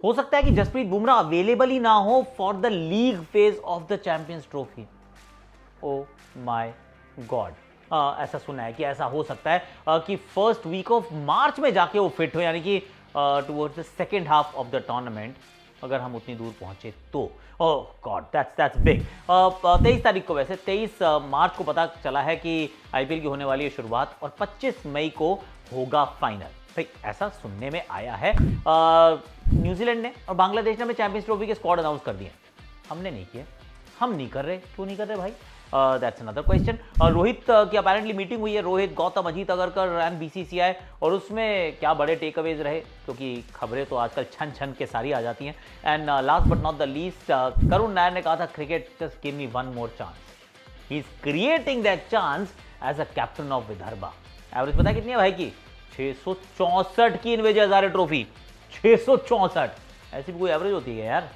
हो सकता है कि जसप्रीत बुमराह अवेलेबल ही ना हो for the league phase of the champions trophy. Oh my God, ऐसा सुना है कि ऐसा हो सकता है कि फर्स्ट वीक ऑफ मार्च में जाके वो फिट हो, यानी कि towards the second half of the tournament अगर हम उतनी दूर पहुंचे तो। ओह गॉड, दैट्स बिग। 23 तारीख को, वैसे 23 मार्च को पता चला है कि आईपीएल की होने वाली है शुरुआत और 25 मई को होगा फाइनल। भाई ऐसा सुनने में आया है। न्यूजीलैंड ने और बांग्लादेश ने हमें चैंपियंस ट्रॉफी के स्क्वाड अनाउंस कर दिए, हमने नहीं किया। हम नहीं कर रहे, क्यों नहीं कर रहे भाई? That's another question. रोहित की अपेरेंटली मीटिंग हुई है, रोहित, गौतम, अजीत अगरकर एंड बीसीसीआई, और उसमें क्या बड़े टेक अवेज रहे, क्योंकि खबरें तो आजकल छन छन के सारी आ जाती हैं। And last but not the least, Karun Nair ने कहा था cricket just give me one more chance. He is creating that chance as a captain of Vidarbha. Average पता है कितनी है भाई की? 664 की इन विजय हजारे ट्रॉफी। 664, ऐसी भी कोई एवरेज होती है यार?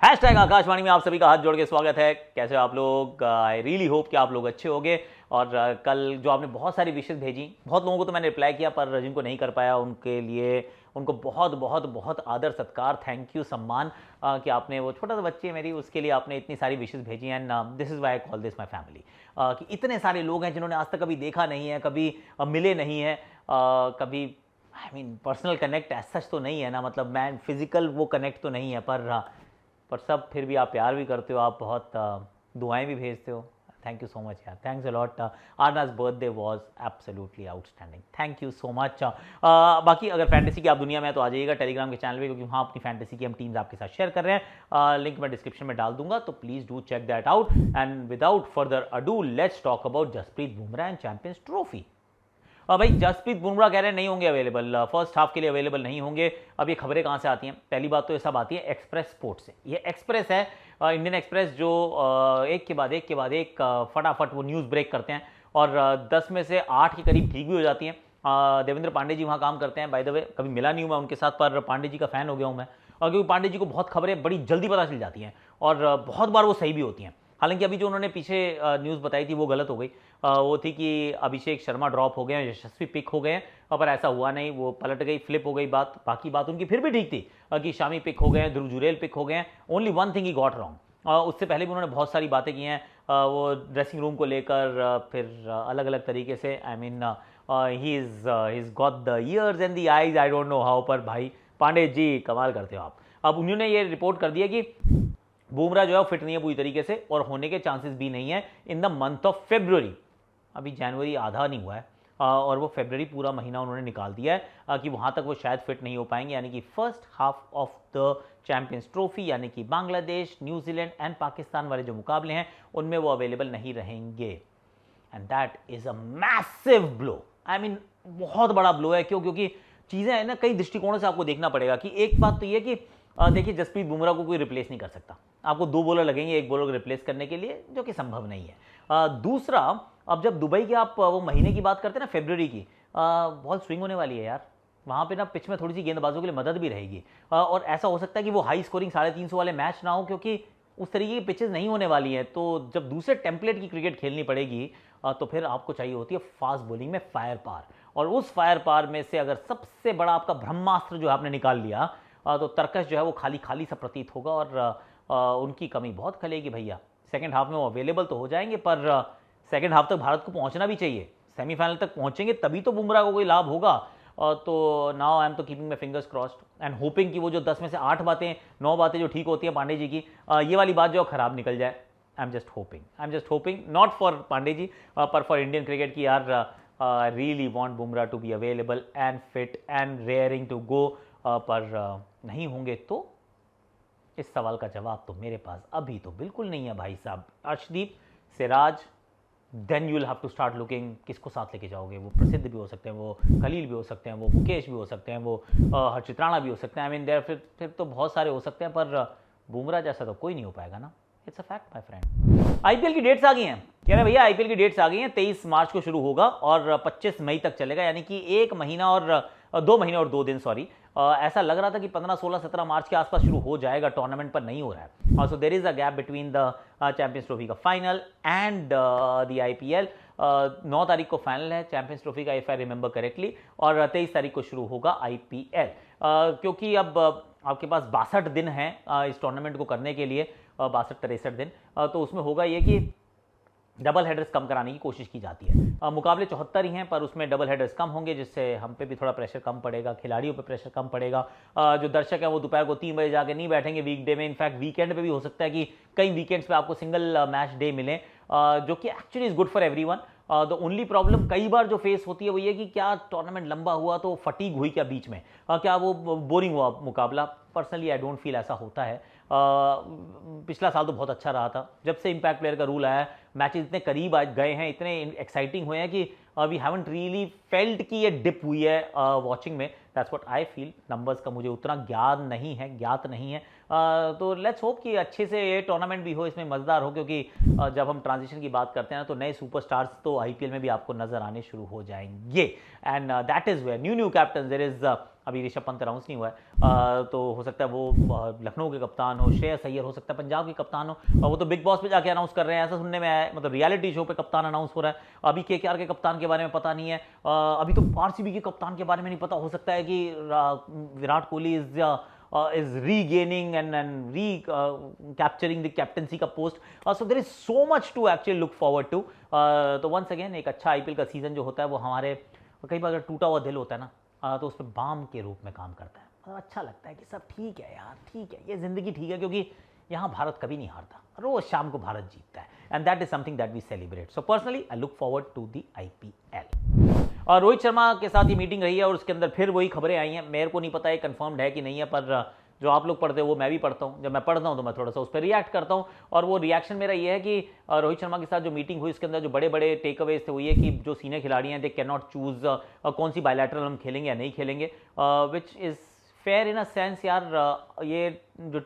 हैशटैग आकाशवाणी में आप सभी का हाथ जोड़ के स्वागत है। कैसे हो आप लोग? आई रियली होप कि आप लोग अच्छे होंगे। और कल जो आपने बहुत सारी विशेष भेजी, बहुत लोगों को तो मैंने रिप्लाई किया, पर जिनको नहीं कर पाया उनके लिए उनको बहुत बहुत बहुत आदर सत्कार, थैंक यू, सम्मान कि आपने, वो छोटा सा बच्ची है मेरी, उसके लिए आपने इतनी सारी विशेष भेजी। And this is why I call this my family, कि इतने सारे लोग हैं जिन्होंने आज तक कभी देखा नहीं है, कभी मिले नहीं है, कभी I mean personal connect as such तो नहीं है ना, मतलब मैन फिजिकल वो कनेक्ट तो नहीं है, पर सब फिर भी आप प्यार भी करते हो, आप बहुत दुआएं भी भेजते हो। थैंक यू सो मच यार, thanks a lot. Arnaz birthday was absolutely outstanding, thank you so much. बाकी अगर फैंटेसी की आप दुनिया में है तो आ जाइएगा टेलीग्राम के चैनल पे, क्योंकि वहाँ अपनी फैंटेसी की हम टीम्स आपके साथ शेयर कर रहे हैं। लिंक मैं डिस्क्रिप्शन में डाल दूंगा, तो please do check that out. And without further ado let's talk about Jasprit Bumrah and Champions Trophy. भाई जसप्रीत बुमराह कह रहे हैं नहीं होंगे अवेलेबल, फर्स्ट हाफ के लिए अवेलेबल नहीं होंगे। अब ये खबरें कहाँ से आती हैं? पहली बात तो ये सब आती है एक्सप्रेस स्पोर्ट से। ये एक्सप्रेस है, इंडियन एक्सप्रेस, जो एक के बाद एक फटाफट वो न्यूज़ ब्रेक करते हैं, और 10 में से 8 के करीब ठीक भी हो जाती हैं। देवेंद्र पांडे जी वहाँ काम करते हैं, बाय द वे कभी मिला नहीं हूँ मैं उनके साथ, पर पांडे जी का फ़ैन हो गया हूँ मैं, और क्योंकि पांडे जी को बहुत खबरें बड़ी जल्दी पता चल जाती हैं और बहुत बार वो सही भी होती हैं। हालांकि अभी जो उन्होंने पीछे न्यूज़ बताई थी वो गलत हो गई। वो थी कि अभिषेक शर्मा ड्रॉप हो गए हैं, यशस्वी पिक हो गए हैं, पर ऐसा हुआ नहीं, वो पलट गई, फ्लिप हो गई बात। बाकी बात उनकी फिर भी ठीक थी कि शामी पिक हो गए हैं, ध्रुव जुरेल पिक हो गए हैं। Only one thing he got wrong. उससे पहले भी उन्होंने बहुत सारी बातें की हैं, वो ड्रेसिंग रूम को लेकर, फिर अलग अलग तरीके से। I mean he is got the years and the eyes, I don't know how, पर भाई पांडे जी कमाल करते हो आप। अब उन्होंने ये रिपोर्ट कर दिया कि बुमराह जो है फिट नहीं है पूरी तरीके से, और होने के चांसेस भी नहीं है in the month of February. अभी जनवरी आधा नहीं हुआ है, और वो फेब्रुअरी पूरा महीना उन्होंने निकाल दिया है कि वहाँ तक वो शायद फिट नहीं हो पाएंगे, यानी कि first half of the champions trophy, यानी कि बांग्लादेश, न्यूजीलैंड एंड पाकिस्तान वाले जो मुकाबले हैं उनमें वो अवेलेबल नहीं रहेंगे। And that is a massive blow. I mean बहुत बड़ा ब्लो है। क्यों? क्योंकि चीज़ें हैं ना, कई दृष्टिकोणों से आपको देखना पड़ेगा। कि एक बात तो ये कि देखिए जसप्रीत बुमराह को कोई रिप्लेस नहीं कर सकता, आपको 2 बॉलर लगेंगे 1 बॉलर को रिप्लेस करने के लिए, जो कि संभव नहीं है। दूसरा, अब जब दुबई के आप वो महीने की बात करते हैं ना, फरवरी की, बहुत स्विंग होने वाली है यार वहाँ पे ना, पिच में थोड़ी सी गेंदबाजों के लिए मदद भी रहेगी, और ऐसा हो सकता है कि वो हाई स्कोरिंग 350 वाले मैच ना हो, क्योंकि उस तरीके की पिचेस नहीं होने वाली हैं। तो जब दूसरे टेम्पलेट की क्रिकेट खेलनी पड़ेगी, तो फिर आपको चाहिए होती है फास्ट बॉलिंग में फायर पावर, और उस फायर पावर में से अगर सबसे बड़ा आपका ब्रह्मास्त्र जो आपने निकाल लिया, तो तर्कश जो है वो खाली खाली सा प्रतीत होगा, और उनकी कमी बहुत खलेगी भैया। सेकंड हाफ में वो अवेलेबल तो हो जाएंगे, पर सेकंड हाफ तक भारत को पहुंचना भी चाहिए, सेमीफाइनल तक पहुंचेंगे तभी तो बुमराह को कोई लाभ होगा। तो नाउ आई एम तो keeping my fingers crossed and hopping कि वो जो 10 में से 8 बातें 9 बातें जो ठीक होती हैं पांडे जी की, ये वाली बात जो खराब निकल जाए। I am just hoping not for Pandey ji, पर फॉर इंडियन क्रिकेट की यार, really want Bumrah to be available and fit and raring to go, पर नहीं होंगे तो इस सवाल का जवाब तो मेरे पास अभी तो बिल्कुल नहीं है भाई साहब। Arshdeep, Siraj, then you will have to start looking किसको साथ लेके जाओगे। वो प्रसिद्ध भी हो सकते हैं, वो खलील भी हो सकते हैं, वो मुकेश भी हो सकते हैं, वो हर्षित राणा भी हो सकते हैं। आई मीन देयर फिर तो बहुत सारे हो सकते हैं, पर बुमराह जैसा तो कोई नहीं हो पाएगा ना। It's a fact my friend. IPL की डेट्स आ गई हैं, कह रहे भैया आईपीएल की डेट्स आ गई हैं। 23 मार्च को शुरू होगा और 25 मई तक चलेगा, यानी कि 1 महीना और 2 महीने और 2 दिन, सॉरी। ऐसा लग रहा था कि 15, 16, 17 मार्च के आसपास शुरू हो जाएगा टूर्नामेंट, पर नहीं हो रहा है। So there is a gap between the champions trophy का फाइनल एंड द आईपीएल। 9 तारीख को फाइनल है चैंपियंस ट्रॉफी का, इफ आई रिमेंबर करेक्टली, और 23 तारीख को शुरू होगा IPL। क्योंकि अब आपके पास 62 दिन हैं इस टूर्नामेंट को करने के लिए, 62-63 दिन, तो उसमें होगा ये कि डबल हेडर्स कम कराने की कोशिश की जाती है। मुकाबले 74 ही हैं, पर उसमें डबल हेडर्स कम होंगे, जिससे हम पे भी थोड़ा प्रेशर कम पड़ेगा, खिलाड़ियों पे प्रेशर कम पड़ेगा। जो दर्शक है वो दोपहर को 3 बजे जाके नहीं बैठेंगे वीकडे में, इनफैक्ट वीकेंड पे भी हो सकता है कि कई वीकेंड्स पे आपको सिंगल मैच डे मिले, जो कि actually is good for everyone. The only problem कई बार जो फेस होती है वो ये कि क्या टूर्नामेंट लंबा हुआ तो फटीग हुई क्या बीच में, क्या वो बोरिंग हुआ मुकाबला। पर्सनली आई डोंट फील ऐसा होता है। पिछला साल तो बहुत अच्छा रहा था, जब से इम्पैक्ट प्लेयर का रूल आया है मैचेस इतने करीब आज गए हैं, इतने एक्साइटिंग हुए हैं कि वी हैवंट रियली फेल्ट कि ये डिप हुई है वॉचिंग में। That's what I feel. Numbers का मुझे उतना ज्ञात नहीं है। तो लेट्स होप कि अच्छे से ये टूर्नामेंट भी हो, इसमें मज़ेदार हो, क्योंकि जब हम ट्रांजिशन की बात करते हैं तो नए सुपरस्टार्स तो IPL में भी आपको नजर आने शुरू हो जाएंगे, and that is where new captain there is. अभी ऋषभ पंत अनाउंस नहीं हुआ है, तो हो सकता है वो लखनऊ के कप्तान हो, श्रेयस अय्यर हो सकता है पंजाब के कप्तान हो, और वो तो बिग बॉस पे जाके अनाउंस कर रहे हैं, ऐसा सुनने में आया, मतलब रियलिटी शो पे कप्तान अनाउंस हो रहा है। अभी KKR के कप्तान के बारे में पता नहीं है, अभी तो RCB के कप्तान के बारे में नहीं पता। हो सकता है कि Virat Kohli is regaining and capturing the captaincy का post, so there is so much to actually look forward to। तो once again एक अच्छा IPL का सीजन जो होता है वो हमारे कई बार अगर टूटा हुआ दिल होता है ना, तो उस पर बाम के रूप में काम करता है। मतलब अच्छा लगता है कि सब ठीक है यार, ठीक है, ये जिंदगी ठीक है, क्योंकि यहाँ भारत कभी नहीं हारता, रोज शाम को भारत जीतता है, and that is something that we celebrate. So personally I look forward to the IPL। और रोहित शर्मा के साथ ये मीटिंग रही है, और उसके अंदर फिर वही खबरें आई हैं। मेरे को नहीं पता ये कंफर्म्ड है कि नहीं है, पर जो आप लोग पढ़ते हो वो मैं भी पढ़ता हूँ। जब मैं पढ़ता हूँ तो मैं थोड़ा सा उस पर रिएक्ट करता हूँ, और वो रिएक्शन मेरा ये है कि रोहित शर्मा के साथ जो मीटिंग हुई उसके अंदर जो बड़े बड़े टेक अवेज थे वो ये कि जो सीनियर खिलाड़ी हैं दे कैन नॉट चूज कौन सी बायलैटरल हम खेलेंगे या नहीं खेलेंगे, which is fair in a sense यार। ये जो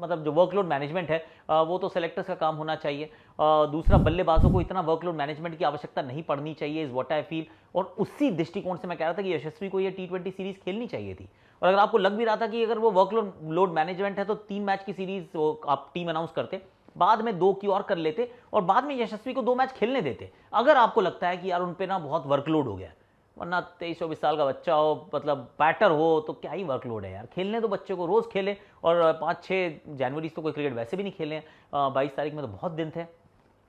मतलब जो वर्कलोड मैनेजमेंट है वो तो सेलेक्टर्स का काम होना चाहिए। दूसरा, बल्लेबाजों को इतना वर्कलोड मैनेजमेंट की आवश्यकता नहीं पड़नी चाहिए, इज व्हाट आई फील। और उसी दृष्टिकोण से मैं कह रहा था कि यशस्वी को ये T20 सीरीज खेलनी चाहिए थी। और अगर आपको लग भी रहा था कि अगर वो वर्कलोड मैनेजमेंट है तो 3 मैच की सीरीज आप टीम अनाउंस करते, बाद में 2 की और कर लेते, और बाद में यशस्वी को 2 मैच खेलने देते, अगर आपको लगता है कि यार उन पे ना बहुत वर्कलोड हो गया। वरना 23-24 साल का बच्चा हो, मतलब बैटर हो, तो क्या ही वर्कलोड है यार। खेलने तो बच्चे को, रोज़ खेले। और 5-6 जनवरी तो कोई क्रिकेट वैसे भी नहीं खेले हैं, 22 तारीख में तो बहुत दिन थे।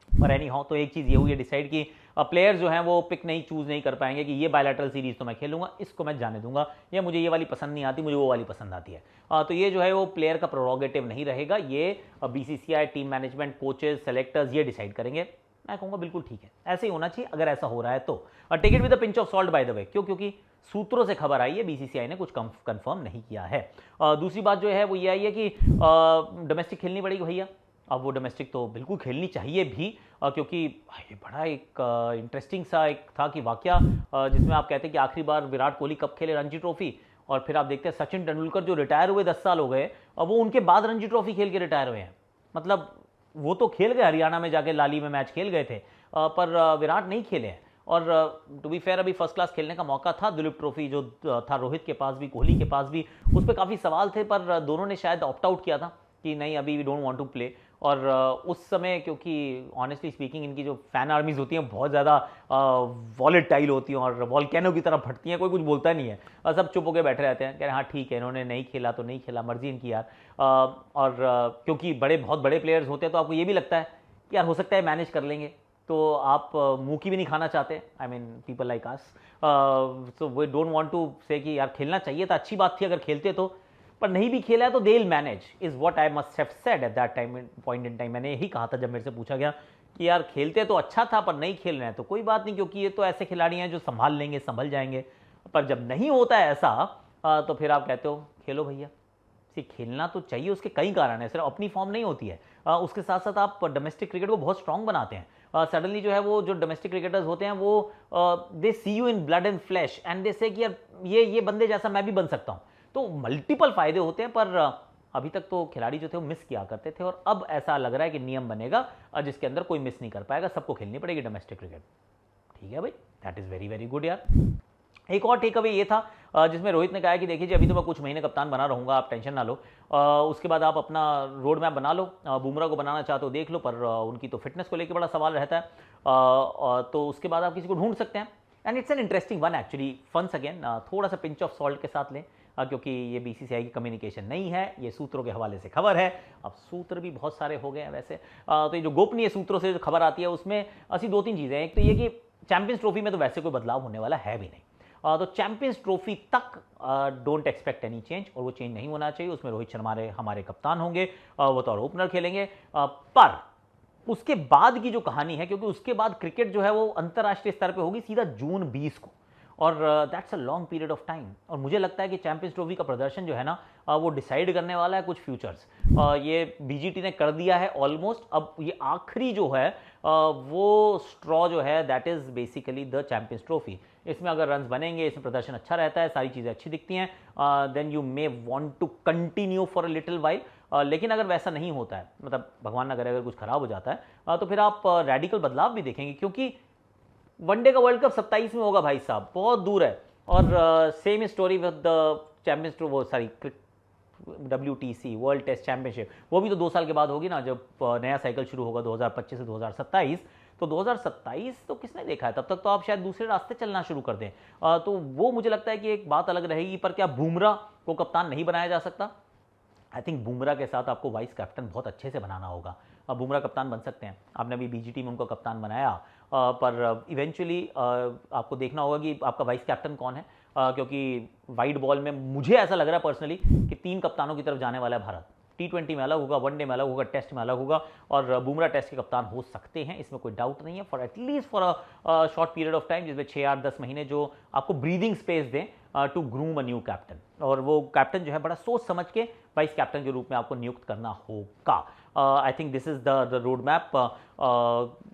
पर एनी हाउ, तो एक चीज़ ये हुई है डिसाइड कि प्लेयर्स जो हैं वो पिक नहीं, चूज़ नहीं कर पाएंगे कि ये बायलैटरल सीरीज तो मैं खेलूंगा, इसको मैं जाने दूंगा, या मुझे ये वाली पसंद नहीं आती, मुझे वो वाली पसंद आती है। तो ये जो है वो प्लेयर का प्रोरोगेटिव नहीं रहेगा, ये BCCI, team management, coaches, selectors ये डिसाइड करेंगे। मैं कहूँगा बिल्कुल ठीक है, ऐसे ही होना चाहिए अगर ऐसा हो रहा है तो। Take it with a pinch of salt by the way, क्योंकि सूत्रों से खबर आई है, BCCI ने कुछ कंफर्म नहीं किया है। दूसरी बात जो है वो ये आई है कि डोमेस्टिक खेलनी पड़ेगी भैया। अब वो डोमेस्टिक तो बिल्कुल खेलनी चाहिए भी, क्योंकि ये बड़ा एक इंटरेस्टिंग सा एक था कि वाकया, जिसमें आप कहते हैं कि आखिरी बार विराट कोहली कब खेले रणजी ट्रॉफी, और फिर आप देखते हैं सचिन तेंदुलकर जो रिटायर हुए 10 साल हो गए, और वो उनके बाद रणजी ट्रॉफी खेल के रिटायर हुए हैं। मतलब वो तो खेल गए, हरियाणा में जाके लाली में मैच खेल गए थे, पर विराट नहीं खेले हैं। और टू बी फेयर, अभी फर्स्ट क्लास खेलने का मौका था, दुलीप ट्रॉफी जो था रोहित के पास भी, कोहली के पास भी, उस पर काफ़ी सवाल थे, पर दोनों ने शायद ऑप्ट आउट किया था कि नहीं, अभी we don't want to play. और उस समय, क्योंकि ऑनेस्टली स्पीकिंग इनकी जो फैन आर्मीज होती हैं बहुत ज़्यादा वॉलेटाइल होती हैं और वॉल्केनो की तरह फटती हैं, कोई कुछ बोलता नहीं है, सब चुप होकर बैठे रहते हैं, कह रहे हैं हाँ ठीक है, इन्होंने नहीं खेला तो नहीं खेला, मर्जी इनकी यार। और क्योंकि बहुत बड़े प्लेयर्स होते हैं तो आपको ये भी लगता है कि यार हो सकता है मैनेज कर लेंगे, तो आप मुंह की भी नहीं खाना चाहते। I mean people like us, so we don't want to say कि यार खेलना चाहिए था, अच्छी बात थी अगर खेलते तो, पर नहीं भी खेला है तो they will manage, is what I must have said at that time, point in time. मैंने यही कहा था जब मेरे से पूछा गया कि यार खेलते तो अच्छा था, पर नहीं खेल रहे हैं तो कोई बात नहीं, क्योंकि ये तो ऐसे खिलाड़ी हैं जो संभाल लेंगे, संभल जाएंगे। पर जब नहीं होता है ऐसा, तो फिर आप कहते हो खेलो भैया। खेलना तो चाहिए, उसके कई कारण है, सिर्फ अपनी फॉर्म नहीं होती है, उसके साथ साथ आप डोमेस्टिक क्रिकेट को बहुत स्ट्रांग बनाते हैं। सडनली जो है वो जो डोमेस्टिक क्रिकेटर्स होते हैं वो they see you in blood and flesh, and they say कि यार ये बंदे जैसा मैं भी बन सकता हूं, तो मल्टीपल फायदे होते हैं। पर अभी तक तो खिलाड़ी जो थे वो मिस किया करते थे, और अब ऐसा लग रहा है कि नियम बनेगा जिसके अंदर कोई मिस नहीं कर पाएगा, सबको खेलनी पड़ेगी डोमेस्टिक क्रिकेट। ठीक है भाई, that is very very good यार। एक और टेक अवे ये था जिसमें रोहित ने कहा है कि देखिए जी अभी तो मैं कुछ महीने कप्तान बना रहूँगा, आप टेंशन ना लो, उसके बाद आप अपना रोड मैप बना लो, बुमराह को बनाना चाहते हो देख लो, पर उनकी तो फिटनेस को लेकर बड़ा सवाल रहता है, तो उसके बाद आप किसी को ढूंढ सकते हैं। And it's an interesting one actually, फंस अगेन, थोड़ा सा पिंच ऑफ सॉल्ट के साथ लें, क्योंकि ये बीसीसीआई की कम्युनिकेशन नहीं है, ये सूत्रों के हवाले से खबर है। अब सूत्र भी बहुत सारे हो गए हैं वैसे, तो ये जो गोपनीय सूत्रों से जो खबर आती है उसमें ऐसी 2-3 चीज़ें हैं। एक तो ये कि चैंपियंस ट्रॉफी में तो वैसे कोई बदलाव होने वाला है भी नहीं, तो चैंपियंस ट्रॉफी तक डोंट एक्सपेक्ट एनी चेंज, और वो चेंज नहीं होना चाहिए। उसमें रोहित शर्मा हमारे कप्तान होंगे, वो तो ओपनर खेलेंगे, पर उसके बाद की जो कहानी है, क्योंकि उसके बाद क्रिकेट जो है वो अंतर्राष्ट्रीय स्तर पे होगी सीधा जून 20 को, और that's a long period of time. और मुझे लगता है कि चैंपियंस ट्रॉफी का प्रदर्शन जो है ना, वो डिसाइड करने वाला है कुछ फ्यूचर्स। ये बीजीटी ने कर दिया है ऑलमोस्ट, अब ये आखिरी जो है वो स्ट्रॉ जो है, that is basically the champions trophy. इसमें अगर रन्स बनेंगे, इसमें प्रदर्शन अच्छा रहता है, सारी चीज़ें अच्छी दिखती हैं, then you may want to continue for a little while. लेकिन अगर वैसा नहीं होता है, मतलब भगवान ना करे अगर कुछ खराब हो जाता है, तो फिर आप रेडिकल बदलाव भी देखेंगे, क्योंकि वनडे का वर्ल्ड कप 27 में होगा भाई साहब, बहुत दूर है। और same story with the champions trophy, sorry WTC world test championship, वो भी तो 2 साल के बाद होगी ना, जब नया साइकिल शुरू होगा 2025 से 2027। तो 2027 तो किसने देखा है, तब तक तो आप शायद दूसरे रास्ते चलना शुरू कर दें। तो वो मुझे लगता है कि एक बात अलग रहेगी। पर क्या बुमराह को कप्तान नहीं बनाया जा सकता? आई थिंक बुमराह के साथ आपको वाइस कैप्टन बहुत अच्छे से बनाना होगा। बुमराह कप्तान बन सकते हैं, आपने अभी बीजीटी में उनको कप्तान बनाया, पर इवेंचुअली आपको देखना होगा कि आपका वाइस कैप्टन कौन है, क्योंकि वाइड बॉल में मुझे ऐसा लग रहा है पर्सनली कि 3 कप्तानों की तरफ जाने वाला है भारत। T20 में अलग होगा, वनडे में अलग होगा, टेस्ट में अलग होगा, और बुमराह टेस्ट के कप्तान हो सकते हैं, इसमें कोई डाउट नहीं है, for at least for a short period of time, जिसमें 6-8-10 महीने जो आपको ब्रीदिंग स्पेस दें to groom a new captain. और वो कैप्टन जो है बड़ा सोच समझ के वाइस कैप्टन के रूप में आपको नियुक्त करना होगा। I think this is the road map.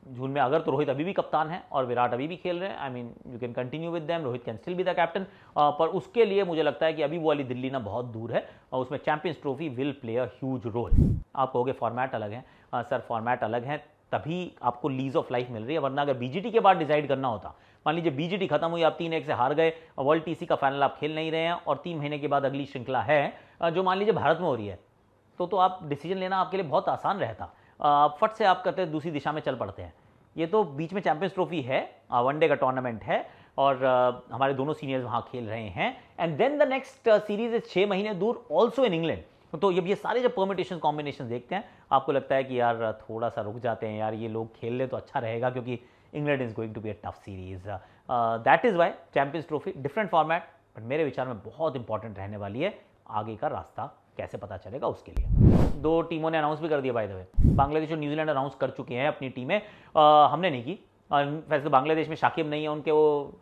June में अगर तो रोहित अभी भी कप्तान है और विराट अभी भी खेल रहे हैं, I mean you can continue with them, Rohit can still be the captain, पर उसके लिए मुझे लगता है कि अभी वो वाली दिल्ली ना बहुत दूर है, और उसमें champions trophy will play a huge role. आप कहोगे फॉर्मेट अलग है, सर फॉर्मेट अलग है तभी आपको लीज ऑफ लाइफ मिल रही है, वरना अगर बीजीटी के बाद डिसाइड करना होता, मान लीजिए बीजीटी खत्म हुई, आप 3-1 से हार गए, वर्ल्ड टीसी का फाइनल आप खेल नहीं रहे हैं, और 3 महीने के बाद अगली श्रृंखला है जो मान लीजिए भारत में हो रही है, तो आप डिसीजन लेना आपके लिए बहुत आसान रहता। फट से आप करते दूसरी दिशा में चल पड़ते हैं। ये तो बीच में चैंपियंस ट्रॉफी है, वनडे का टूर्नामेंट है, और हमारे दोनों सीनियर्स वहाँ खेल रहे हैं, and then the next series is 6 महीने दूर, ऑल्सो इन इंग्लैंड। तो ये सारे जब परमिटेशन कॉम्बिनेशन देखते हैं, आपको लगता है कि यार थोड़ा सा रुक जाते हैं यार, ये लोग खेल ले तो अच्छा रहेगा, क्योंकि England is going to be a tough series. That is why champions trophy different format, but मेरे विचार में बहुत इंपॉर्टेंट रहने वाली है। आगे का रास्ता कैसे पता चलेगा उसके लिए 2 टीमों ने अनाउंस भी कर दिया, बाय द वे बांग्लादेश और न्यूजीलैंड अनाउंस कर चुके हैं अपनी टीमें, हमने नहीं की। वैसे तो बांग्लादेश में शाकिब नहीं है, उनके वो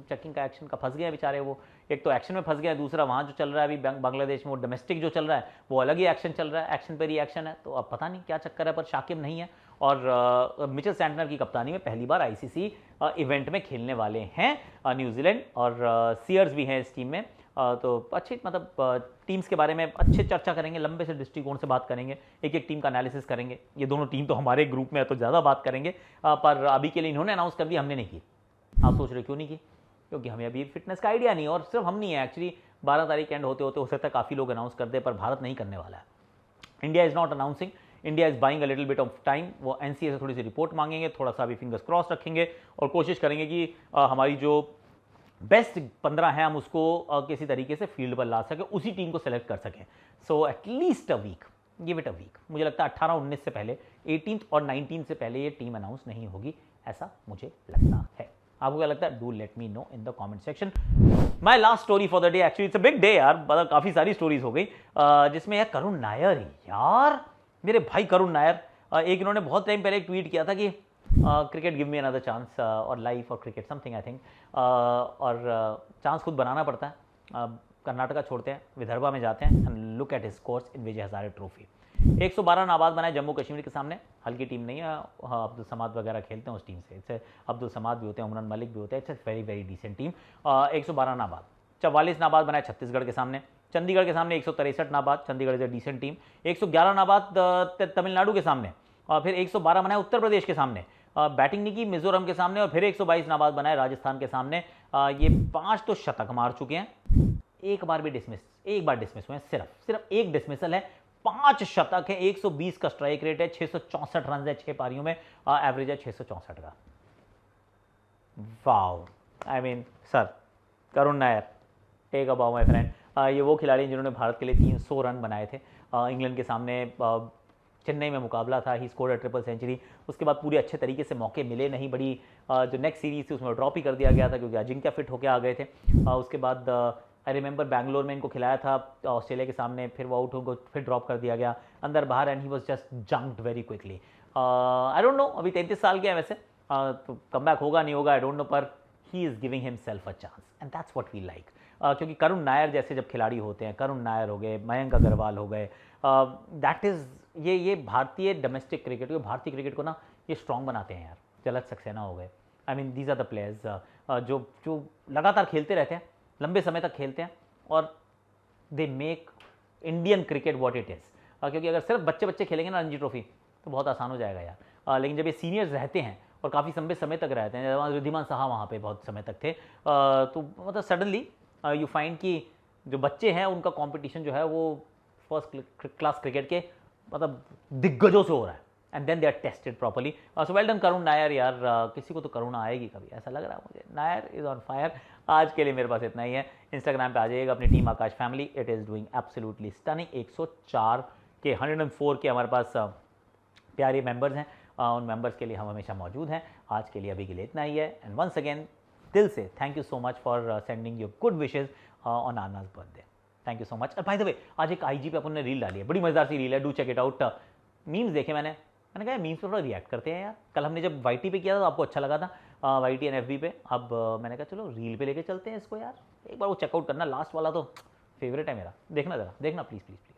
चेकिंग का एक्शन का फंस गए हैं बेचारे, वो एक तो एक्शन में फंस गया है, दूसरा वहाँ जो चल रहा है अभी बांग्लादेश में वो डोमेस्टिक जो चल रहा है वो अलग ही एक्शन चल रहा है, एक्शन पर रिएक्शन है, तो अब पता नहीं क्या चक्कर है, पर शाकिब नहीं है। और मिचेल सैंटनर की कप्तानी में पहली बार आईसीसी इवेंट में खेलने वाले हैं न्यूजीलैंड, और सीयर्स भी हैं इस टीम में। तो अच्छी मतलब टीम्स के बारे में अच्छे चर्चा करेंगे, लंबे से दृष्टिकोण से बात करेंगे, एक एक टीम का एनालिसिस करेंगे। ये दोनों टीम तो हमारे ग्रुप में है तो ज़्यादा बात करेंगे, पर अभी के लिए इन्होंने अनाउंस कर दिया, हमने नहीं की। आप सोच रहे क्यों नहीं की? क्योंकि हमें अभी फिटनेस का आइडिया नहीं, और सिर्फ हम नहीं है एक्चुअली, 12 तारीख एंड होते होते हो सकता है काफ़ी लोग अनाउंस कर दे, पर भारत नहीं करने वाला है। India is not announcing, India is buying a little bit of time. वो एनसीए से थोड़ी सी रिपोर्ट मांगेंगे, थोड़ा सा अभी फिंगर्स क्रॉस रखेंगे, और कोशिश करेंगे कि हमारी जो बेस्ट 15 हैं हम उसको किसी तरीके से फील्ड पर ला सके, उसी टीम को सेलेक्ट कर सकें। So at least a week, give it a week. मुझे लगता है 18-19 से पहले, 18 और 19 से पहले ये टीम अनाउंस नहीं होगी, ऐसा मुझे लगता है। आपको क्या लगता है? Do let me know in the comment section. My last story for the day, actually it's a big day यार, मतलब काफ़ी सारी स्टोरीज हो गई, जिसमें यार करुण नायर, यार मेरे भाई करुण नायर, एक इन्होंने बहुत टाइम पहले एक ट्वीट किया था कि cricket give me another chance, और लाइफ और क्रिकेट समथिंग आई थिंक, और चांस खुद बनाना पड़ता है। कर्नाटका छोड़ते हैं, विदर्भा में जाते हैं, and look at his scores in Vijay Hazare trophy. 112 नाबाद बनाए जम्मू कश्मीर के सामने, हल्की टीम नहीं है, अब्दुल समाद वगैरह खेलते हैं उस टीम से, इट्स अब्दुल समाद भी होते हैं, उमरान मलिक भी होते हैं, it's very very decent team. 112 नाबाद, 44 नाबाद बनाए छत्तीसगढ़ के सामने, चंडीगढ़ के सामने 163 नाबाद, Chandigarh is a decent team. 111 नाबाद तमिलनाडु के सामने, और फिर 112 बनाए उत्तर प्रदेश के सामने, बैटिंग नहीं की मिजोरम के सामने, और फिर 122 नाबाद बनाए राजस्थान के सामने। ये 5 तो शतक मार चुके हैं, एक बार डिसमिस हुए हैं, सिर्फ एक डिसमिसल है, 5 शतक है, 120 का स्ट्राइक रेट है, 664 रन है 6 पारियों में, एवरेज है 664 का। Wow, I mean sir, Karun Nair, take a bow my friend. ये वो खिलाड़ी हैं जिन्होंने भारत के लिए 300 रन बनाए थे। इंग्लैंड के सामने चेन्नई में मुकाबला था, he scored a triple century. उसके बाद पूरे अच्छे तरीके से मौके मिले नहीं, बड़ी जो नेक्स्ट सीरीज थी उसमें ड्रॉप ही कर दिया गया था क्योंकि अजिंक्य फिट होकर आ गए थे। उसके बाद आई रिमेंबर बैंगलोर में इनको खिलाया था ऑस्ट्रेलिया के सामने, फिर वो आउट हो गए, फिर ड्रॉप कर दिया गया अंदर बाहर, and he was just junked very quickly. I don't know, अभी 33 साल के हैं वैसे, तो कम बैक होगा नहीं होगा आई डोंट नो, पर he is giving himself a chance and that's what we like. क्योंकि करुण नायर जैसे जब खिलाड़ी होते हैं, करुण नायर हो गए, मयंक अग्रवाल हो गए, दैट इज़ ये भारतीय डोमेस्टिक क्रिकेट, भारतीय क्रिकेट को ना ये स्ट्रॉन्ग बनाते हैं यार। जलत सक्सेना हो गए, I mean these are the players जो लगातार खेलते रहते हैं, लंबे समय तक खेलते हैं, और they make Indian cricket what it is. क्योंकि अगर सिर्फ बच्चे खेलेंगे ना रणजी ट्रॉफी तो बहुत आसान हो जाएगा यार। लेकिन जब ये सीनियर्स रहते हैं और काफ़ी लंबे समय तक रहते हैं, रिद्धिमान साहा वहाँ पे बहुत समय तक थे, तो मतलब सडनली यू फाइंड कि जो बच्चे हैं उनका कंपटीशन जो है वो फर्स्ट क्लास क्रिकेट के मतलब दिग्गजों से हो रहा है, and then they are tested properly. So well done Karun Nair यार, किसी को तो करुणा आएगी कभी, ऐसा लग रहा है मुझे। Nair is on fire. आज के लिए मेरे पास इतना ही है। इंस्टाग्राम पे आ जाइएगा अपनी team Akash family, it is doing absolutely stunning. 104 के 104 के हमारे पास प्यारे मेंबर्स हैं, उन मेंबर्स के लिए हम हमेशा मौजूद हैं। आज के लिए अभी के लिए इतना ही है, एंड वंस अगेन दिल से thank you so much for sending your good wishes on Arnaz birthday. Thank you so much. और बाय द वे, आज एक आईजी पे अपन ने रील डाली है, बड़ी मजेदार सी रील है, do check it out. Memes देखे मैंने कहा मीम्स पे थोड़ा रिएक्ट करते हैं यार। कल हमने जब वाईटी पे किया था तो आपको अच्छा लगा था, वाईटी एंड एफबी पे, अब मैंने कहा चलो रील पे लेके चलते हैं इसको यार, एक बार वो चेकआउट करना, लास्ट वाला तो फेवरेट है मेरा, देखना ज़रा, देखना प्लीज़ प्लीज़ प्लीज़।